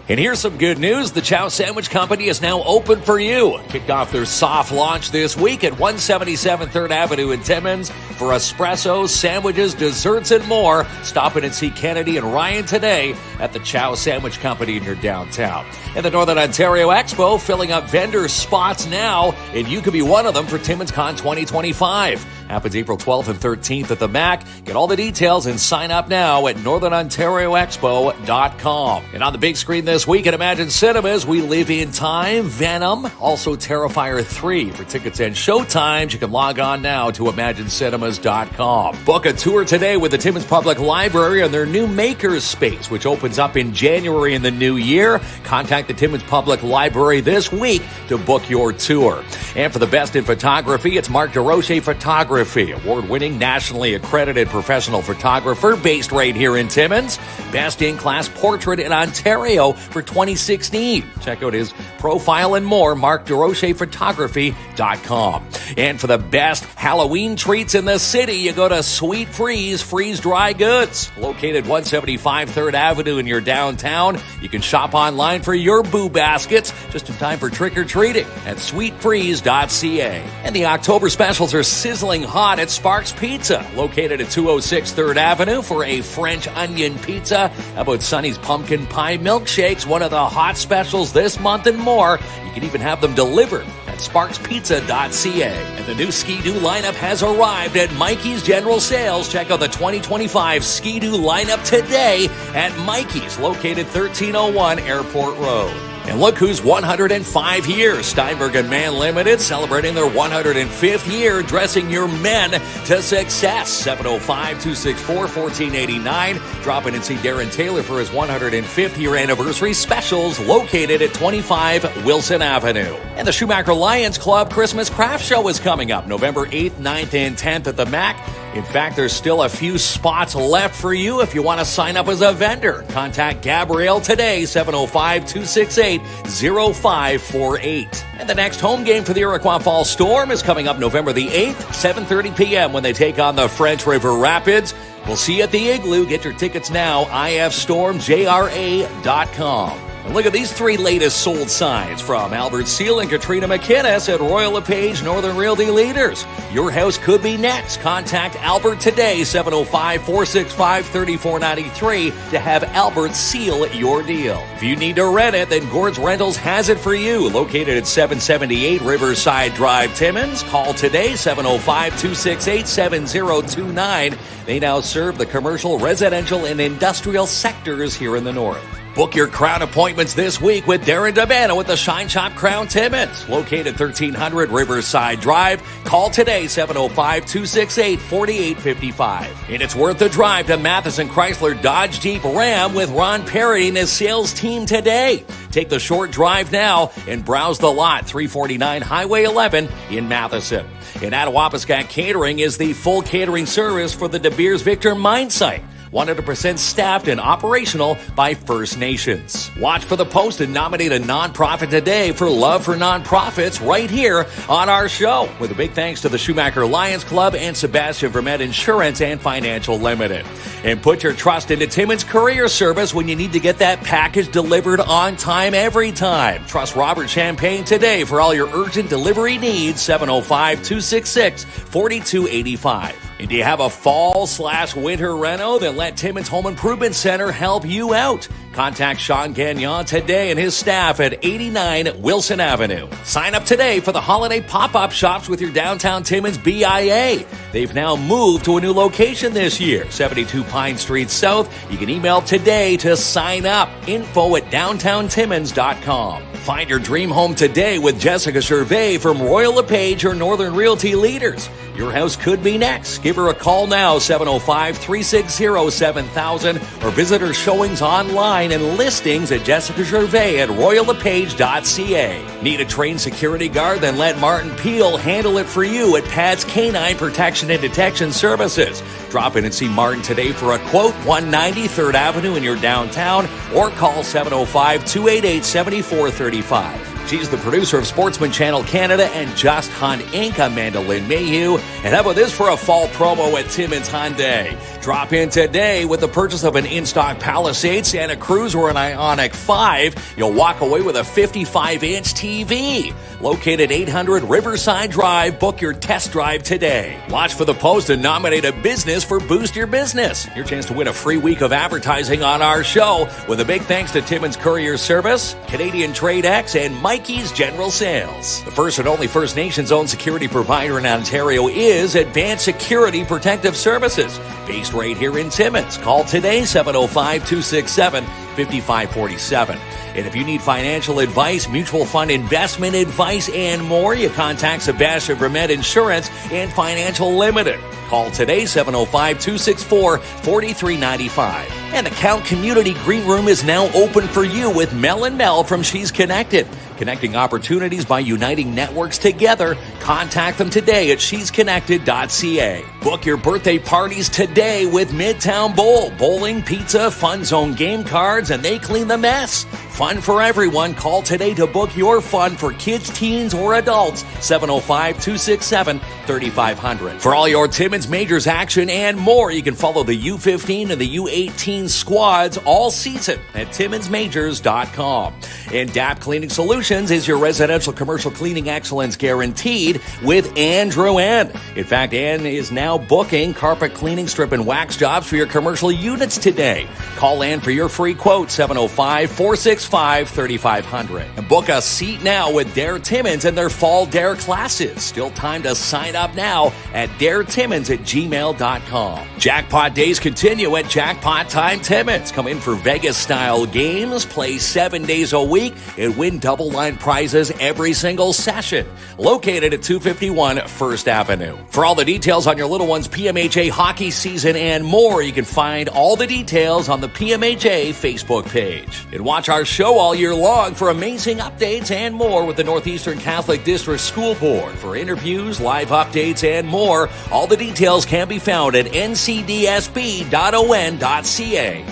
And here's some good news. The Chow Sandwich Company is now open for you. Kicked off their soft launch this week at 177 3rd Avenue in Timmins for espressos, sandwiches, desserts, and more. Stop in and see Kennedy and Ryan today at the Chow Sandwich Company in your downtown. And the Northern Ontario Expo filling up vendor spots now, and you could be one of them for Timmins Con 2025. Happens April 12th and 13th at the MAC. Get all the details and sign up now at northernontarioexpo.com. And on the big screen this week at Imagine Cinemas, We Live in Time, Venom, also Terrifier 3. For tickets and showtimes, you can log on now to imaginecinemas.com. Book a tour today with the Timmins Public Library on their new Makers Space, which opens up in January in the new year. Contact the Timmins Public Library this week to book your tour. And for the best in photography, it's Mark DeRoche Photography, award-winning, nationally accredited professional photographer based right here in Timmins. Best in-class portrait in Ontario for 2016. Check out his profile and more, markderochephotography.com. And for the best Halloween treats in the city, you go to Sweet Freeze Dry Goods, located 175 3rd Avenue in your downtown. You can shop online for your boo baskets just in time for trick-or-treating at sweetfreeze.ca. And the October specials are sizzling hot at Sparks Pizza, located at 206 3rd Avenue for a French onion pizza. How about Sonny's pumpkin pie milkshakes, one of the hot specials this month and more. You can even have them delivered at sparkspizza.ca. And the new Ski-Doo lineup has arrived at Mikey's General Sales. Check out the 2025 Ski-Doo lineup today at Mikey's, located 1301 Airport Road. And look who's 105 years. Steinberg and Mann Limited celebrating their 105th year, dressing your men to success. 705-264-1489. Drop in and see Darren Taylor for his 105th year anniversary specials, located at 25 Wilson Avenue. And the Schumacher Lions Club Christmas Craft Show is coming up November 8th, 9th, and 10th at the MAC. In fact, there's still a few spots left for you if you want to sign up as a vendor. Contact Gabrielle today, 705-268-0548. And the next home game for the Iroquois Falls Storm is coming up November the 8th, 7:30 p.m. when they take on the French River Rapids. We'll see you at the Igloo. Get your tickets now, ifstormjra.com. And look at these three latest sold signs from Albert Seal and Katrina McInnes at Royal LePage Northern Realty Leaders. Your house could be next. Contact Albert today, 705-465-3493 to have Albert seal your deal. If you need to rent it, then Gord's Rentals has it for you. Located at 778 Riverside Drive, Timmins. Call today, 705-268-7029. They now serve the commercial, residential, and industrial sectors here in the north. Book your crown appointments this week with Darren Dabano at the Shine Shop Crown Timmins, located 1300 Riverside Drive. Call today, 705-268-4855. And it's worth the drive to Matheson Chrysler Dodge Jeep Ram with Ron Parody and his sales team today. Take the short drive now and browse the lot, 349 Highway 11 in Matheson. And Attawapiskat Catering is the full catering service for the De Beers Victor mine site. 100% staffed and operational by First Nations. Watch for the post and nominate a nonprofit today for Love for Nonprofits right here on our show. With a big thanks to the Schumacher Lions Club and Sebastian Vermette Insurance and Financial Limited. And put your trust into Timmins Courier Service when you need to get that package delivered on time every time. Trust Robert Champagne today for all your urgent delivery needs, 705-266-4285. And do you have a fall/winter reno? Then let Timmins Home Improvement Center help you out. Contact Sean Gagnon today and his staff at 89 Wilson Avenue. Sign up today for the holiday pop-up shops with your downtown Timmins BIA. They've now moved to a new location this year, 72 Pine Street South. You can email today to sign up. info@downtowntimmins.com. Find your dream home today with Jessica Gervais from Royal LePage or Northern Realty Leaders. Your house could be next. Give her a call now, 705-360-7000, or visit her showings online and listings at Jessica Gervais at royallepage.ca. Need a trained security guard? Then let Martin Peel handle it for you at Pat's Canine Protection and Detection Services. Drop in and see Martin today for a quote, 190 3rd Avenue in your downtown, or call 705-288-7435. She's the producer of Sportsman Channel Canada and Just Hunt Inc. I'm Amanda Lynn Mayhew. And how about this for a fall promo at Timmins Hyundai? Drop in today with the purchase of an in-stock Palisade, Santa Cruz, or an Ioniq 5. You'll walk away with a 55-inch TV. Located 800 Riverside Drive. Book your test drive today. Watch for the post and nominate a business for Boost Your Business. Your chance to win a free week of advertising on our show with a big thanks to Timmins Courier Service, Canadian Trade X, and Mikey's General Sales. The first and only First Nations-owned security provider in Ontario is Advanced Security Protective Services, based right here in Timmins. Call today, 705-267-5547. And if you need financial advice, mutual fund investment advice, and more, you contact Sebastian Vermette Insurance and Financial Limited. Call today, 705-264-4395. And the Count Community Green Room is now open for you with Mel and Mel from She's Connected. Connecting opportunities by uniting networks together. Contact them today at shesconnected.ca. Book your birthday parties today with Midtown Bowl. Bowling, pizza, fun zone game cards, and they clean the mess. Fun for everyone. Call today to book your fun for kids, teens, or adults. 705-267-3500. For all your Timmins Majors action and more, you can follow the U15 and the U18 squads all season at TimminsMajors.com. And DAP Cleaning Solutions is your residential commercial cleaning excellence guaranteed with Andrew Ann. In fact, Ann is now booking carpet cleaning, strip, and wax jobs for your commercial units today. Call Ann for your free quote, 705-465-3500. And book a seat now with Dare Timmins and their fall Dare classes. Still time to sign up now at daretimmins@gmail.com. Jackpot days continue at Jackpot Time Timmins. Come in for Vegas-style games, play 7 days a week, and win double-line prizes every single session. Located at 251 First Avenue. For all the details on your little one's PMHA hockey season and more, you can find all the details on the PMHA Facebook page. And watch our show all year long for amazing updates and more with the Northeastern Catholic District School Board. For interviews, live updates, and more, all the details can be found at ncdsb.on.ca.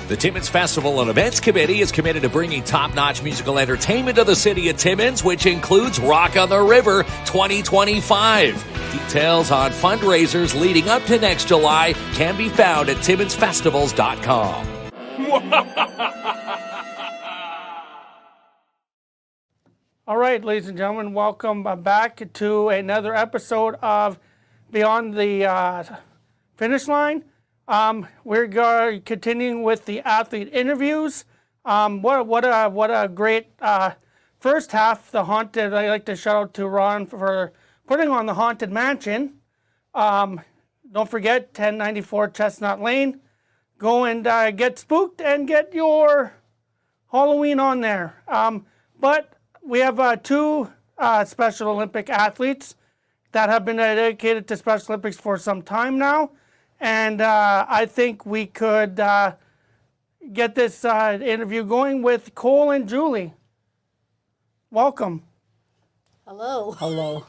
The Timmins Festival and Events Committee is committed to bringing top-notch musical entertainment to the city of Timmins, which includes Rock on the River 2025. Details on fundraisers leading up to next July can be found at TimminsFestivals.com. All right, ladies and gentlemen, welcome back to another episode of Beyond the Finish Line. We're continuing with the athlete interviews. What a great first half. The Haunted. I'd like to shout out to Ron for putting on the Haunted Mansion. Don't forget 1094 Chestnut Lane. Go and get spooked and get your Halloween on there. But we have two Special Olympic athletes that have been dedicated to Special Olympics for some time now. And I think we could get this interview going with Cole and Julie. Welcome. Hello. Hello.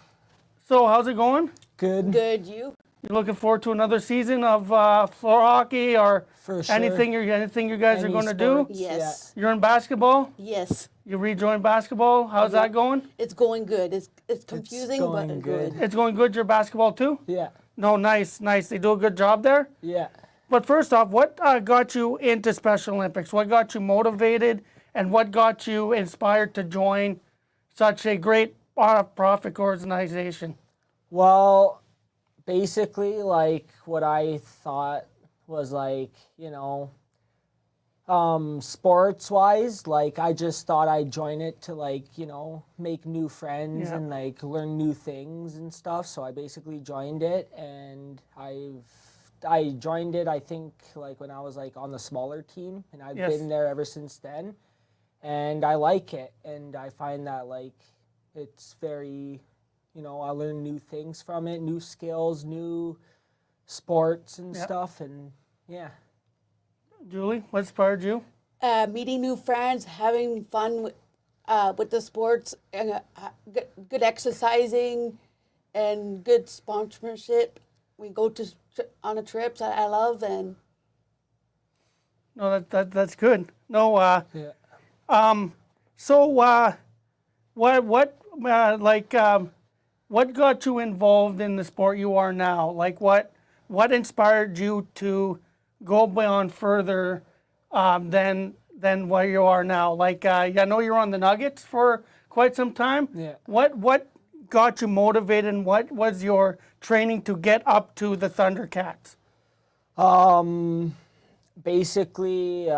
So how's it going? Good. Good, you? You looking forward to another season of floor hockey or For sure. anything you guys are Any going to do? sports, Yes. You're in basketball? Yes. You rejoined basketball? How's that going? It's going good. It's confusing, going but good. good. It's going good, your basketball too? Yeah. No, nice. They do a good job there? Yeah. But first off, what got you into Special Olympics? What got you motivated and what got you inspired to join such a great profit organization? Well, basically, like, what I thought was, like, you know, sports-wise, like, I just thought I'd join it to, like, you know, make new friends and, like, learn new things and stuff. So I basically joined it, and I joined it, I think, like, when I was, like, on the smaller team, and I've been there ever since then. And I like it, and I find that, like, it's very, you know, I learn new things from it, new skills, new sports and stuff, and yeah. Julie, what inspired you? Meeting new friends, having fun with the sports, and good exercising, and good sponsorship. We go on the trips I love, and No, that's good. No, so what got you involved in the sport you are now? Like what inspired you to go beyond further than where you are now? Like, I know you're on the Nuggets for quite some time. Yeah. What got you motivated, and what was your training to get up to the Thundercats? Basically,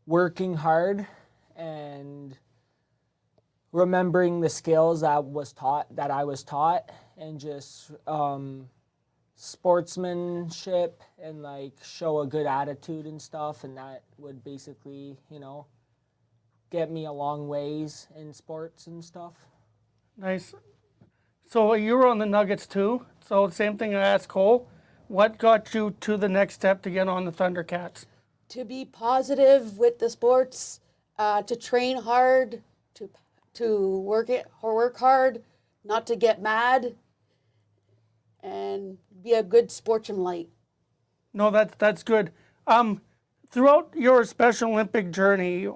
working hard and remembering the skills that I was taught, and just sportsmanship and like show a good attitude and stuff, and that would basically, get me a long ways in sports and stuff. Nice. So you were on the Nuggets too. So same thing I asked Cole. What got you to the next step to get on the Thundercats? To be positive with the sports, to train hard, to work hard, not to get mad, and be a good sportsmanlike. No, that's good. Throughout your Special Olympic journey,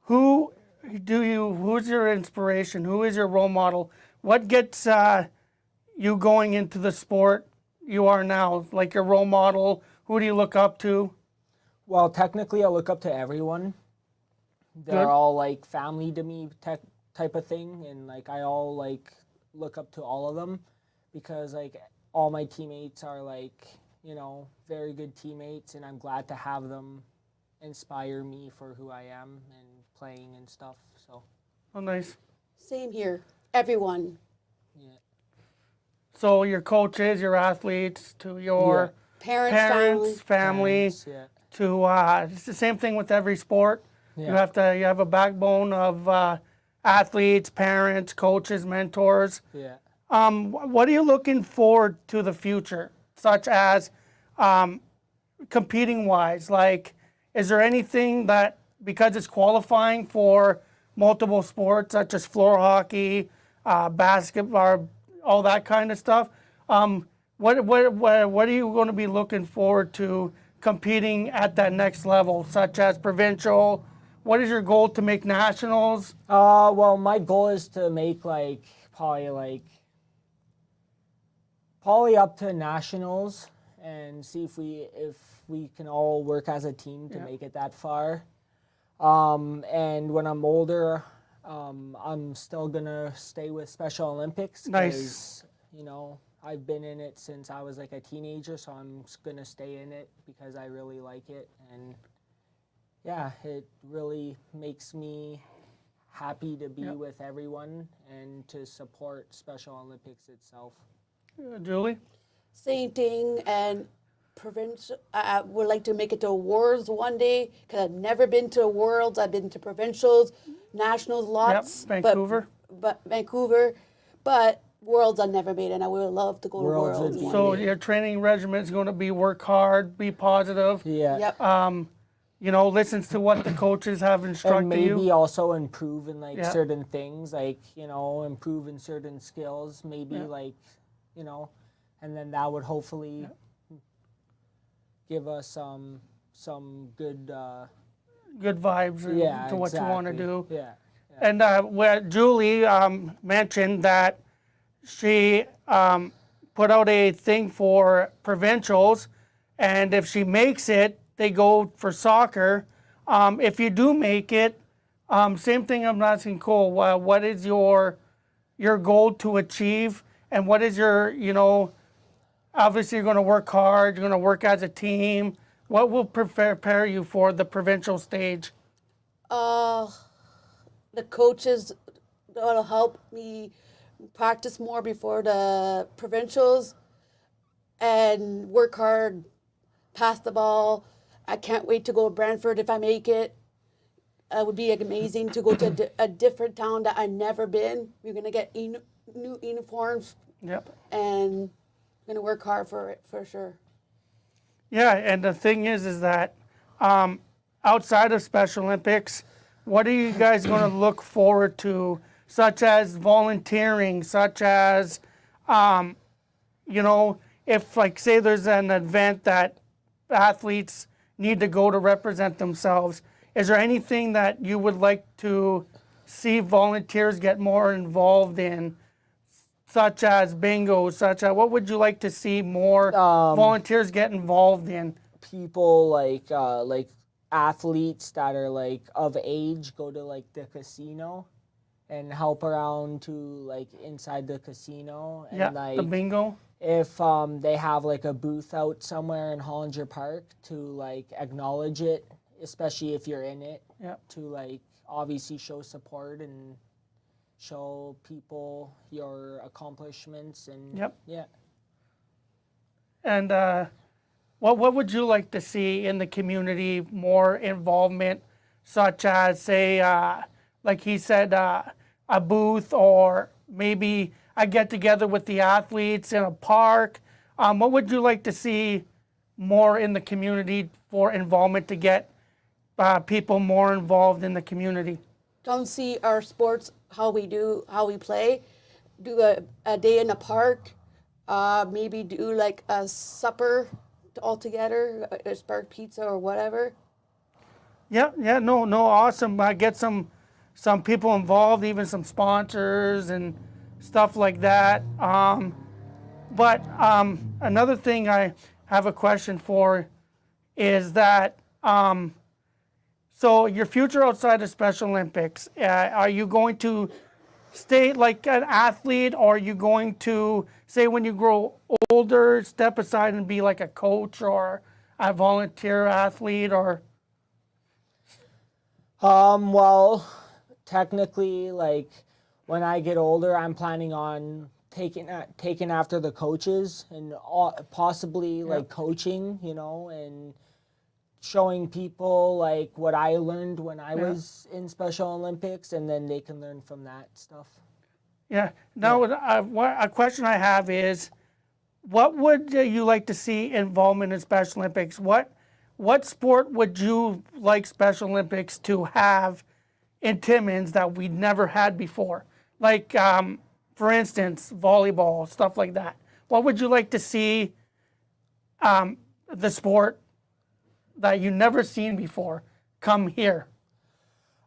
who's your inspiration? Who is your role model? What gets you going into the sport you are now? Like your role model, who do you look up to? Well, technically, I look up to everyone. They're Good. all like family to me, type of thing, and like I all like look up to all of them, because like all my teammates are like very good teammates, and I'm glad to have them inspire me for who I am and playing and stuff. So. Oh, nice. Same here. Everyone. Yeah. So your coaches, your athletes, to your Parents, family, Parents, yeah. to it's the same thing with every sport. Yeah. You have a backbone of athletes, parents, coaches, mentors. Yeah. What are you looking forward to the future, such as competing wise? Like, is there anything that, because it's qualifying for multiple sports such as floor hockey, basketball, all that kind of stuff? What are you going to be looking forward to competing at that next level, such as provincial? What is your goal to make nationals? Well, my goal is to make probably up to nationals, and see if we can all work as a team to make it that far. And when I'm older, I'm still gonna stay with Special Olympics. Nice. I've been in it since I was like a teenager, so I'm gonna stay in it because I really like it, and yeah, it really makes me happy to be with everyone and to support Special Olympics itself. Julie? Same thing, and provincial. I would like to make it to Worlds one day, because I've never been to Worlds. I've been to provincials, nationals, lots. Yep, Vancouver. But Vancouver, but Worlds I've never made, and I would love to go Worlds to would Worlds be one So day. your training regimen is going to be work hard, be positive. Yeah. Yep. Listen to what the coaches have instructed And maybe you. also improve in Yeah. certain things, improve in certain skills, maybe and then that would hopefully give us some good Good vibes to what you want to exactly. do. Yeah. And where Julie mentioned that she put out a thing for provincials, and if she makes it, they go for soccer. If you do make it, same thing I'm asking Cole, what is your goal to achieve, and what is your, obviously you're going to work hard, you're going to work as a team. What will prepare you for the provincial stage? The coaches will help me practice more before the provincials and work hard, pass the ball. I can't wait to go to Brantford if I make it. It would be amazing to go to a different town that I've never been. We're going to get new uniforms, Yep. and we're going to work hard for it, for sure. Yeah, and the thing is that outside of Special Olympics, what are you guys going to look forward to, such as volunteering, such as, if say there's an event that athletes need to go to represent themselves, is there anything that you would like to see volunteers get more involved in, such as bingo, what would you like to see more volunteers get involved in? People like athletes that are like of age go to like the casino and help around to like inside the casino. And Yeah, like the bingo. if they have like a booth out somewhere in Hollinger Park to like acknowledge it, especially if you're in it, Yeah. to like obviously show support and show people your accomplishments and Yep. yeah. And what would you like to see in the community? More involvement, such as, say, like he said, a booth, or maybe a get-together with the athletes in a park. What would you like to see more in the community for involvement to get people more involved in the community? Come see our sports, how we play. Do a day in the park. Maybe do like a supper all together, a spark pizza or whatever. Yeah, no, awesome. Get some people involved, even some sponsors and stuff like that. But another thing I have a question for is that, so your future outside of Special Olympics, are you going to stay like an athlete, or are you going to, say when you grow older, step aside and be like a coach or a volunteer athlete, or? Well, technically, like when I get older, I'm planning on taking after the coaches and possibly like coaching, you know, and showing people like what I learned when I was in Special Olympics, and then they can learn from that stuff. Yeah. Now, a question I have is, what would you like to see involvement in Special Olympics? What sport would you like Special Olympics to have in Timmins that we'd never had before? Like, for instance, volleyball, stuff like that. What would you like to see the sport that you've never seen before come here?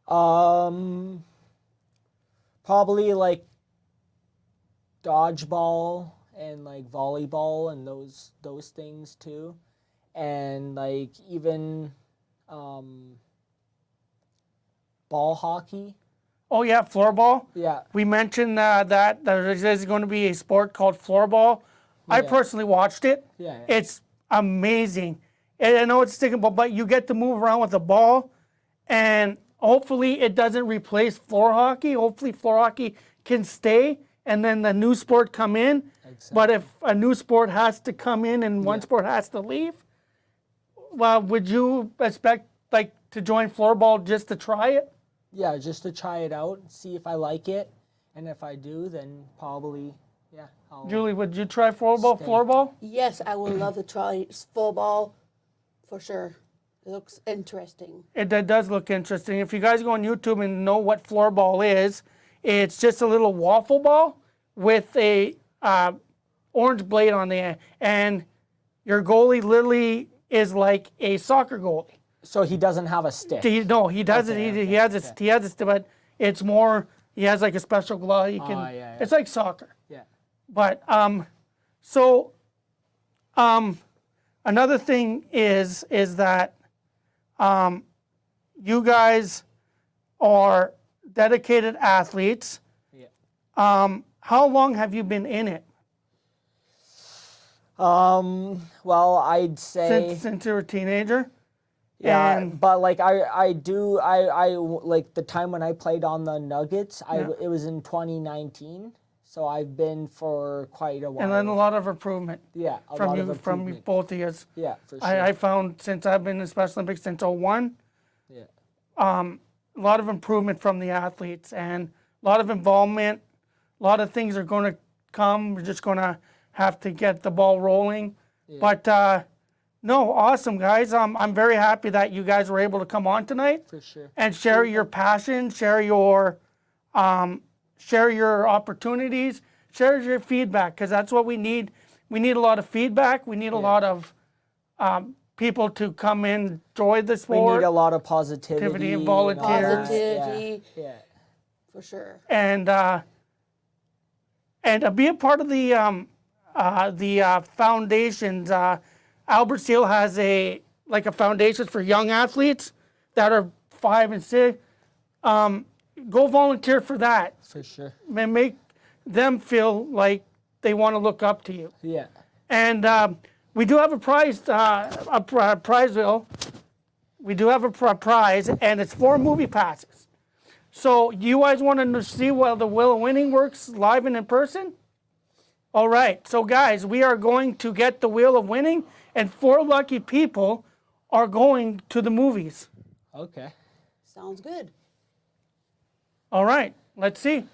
Probably like dodgeball and like volleyball and those things too, and like even ball hockey. Oh yeah, floorball. Yeah. We mentioned that there is going to be a sport called floorball. I personally watched it. Yeah. It's amazing. And I know it's sticking, but you get to move around with the ball, and hopefully it doesn't replace floor hockey. Hopefully floor hockey can stay, and then the new sport come in. Exactly. But if a new sport has to come in and one sport has to leave, well, would you expect like to join floorball just to try it? Yeah, just to try it out, see if I like it, and if I do, then probably, I'll Julie, would you try floorball? Yes, I would love to try floorball for sure. It looks interesting. It does look interesting. If you guys go on YouTube and know what floorball is, it's just a little waffle ball with a orange blade on the end, and your goalie literally is like a soccer goalie. So he doesn't have a stick. No, he doesn't. He has a stick, but it's more. He has like a special glove. He can. It's like soccer. Yeah. But another thing is that you guys are dedicated athletes. Yeah. How long have you been in it? Well, I'd say Since you were a teenager. Yeah, And but like I like the time when I played on the Nuggets, it was in 2019, so I've been for quite a while. and then a lot of improvement. Yeah, a from lot you of from improvement. both of you. Yeah, for sure. I found since I've been in Special Olympics since 01, yeah. a lot of improvement from the athletes and a lot of involvement. A lot of things are going to come. We're just going to have to get the ball rolling. Yeah. But no, awesome guys. I'm very happy that you guys were able to come on tonight. For sure. And share your passion, share your opportunities, share your feedback, because that's what we need. We need a lot of feedback. We need a lot of people to come in, enjoy the sport. We need a lot of positivity and volunteers. Positivity. Yeah. For sure. And and be a part of the foundations. Albert Seal has a foundation for young athletes that are 5 and 6. Go volunteer for that. For sure. And make them feel like they want to look up to you. Yeah. And we do have a prize, Prizeville. We do have a prize, and it's 4 movie passes. So you guys want to see how the Wheel of Winning works live and in person? All right. So guys, we are going to get the Wheel of Winning, and 4 lucky people are going to the movies. Okay. Sounds good. All right. Let's see.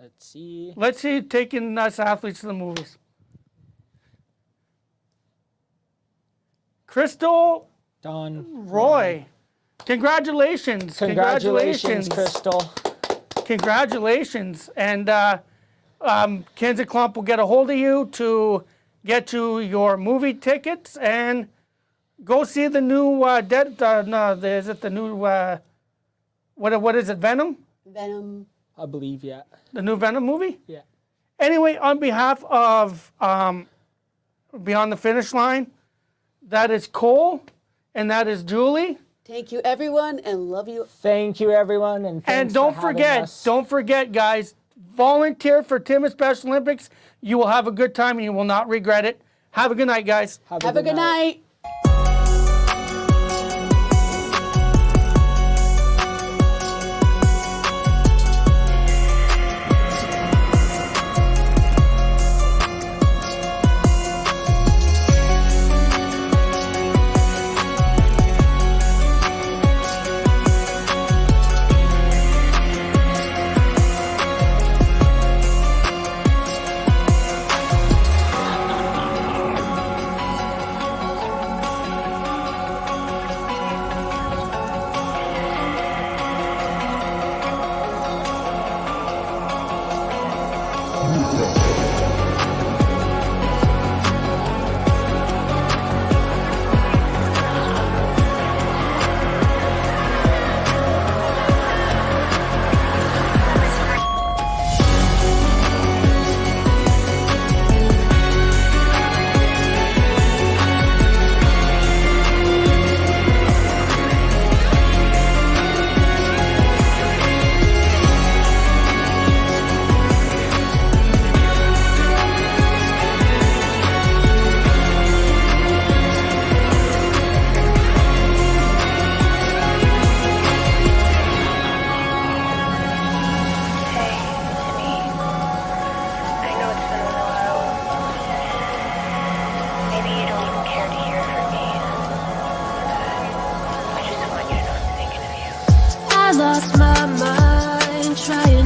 Let's see. Let's see taking us athletes to the movies. Crystal Don. Roy. Congratulations. Congratulations, Crystal. Congratulations. And KINZ and KLOMP will get a hold of you to get you your movie tickets and go see the new is it the new what is it, Venom? Venom. I believe, yeah. The new Venom movie? Yeah. Anyway, on behalf of Beyond the Finish Line, that is Cole and that is Julie. Thank you, everyone, and love you. Thank you, everyone, and thanks And don't for having us. don't forget, guys, volunteer for Timmins Special Olympics. You will have a good time and you will not regret it. Have a good night, guys. Have a good night. I lost my mind trying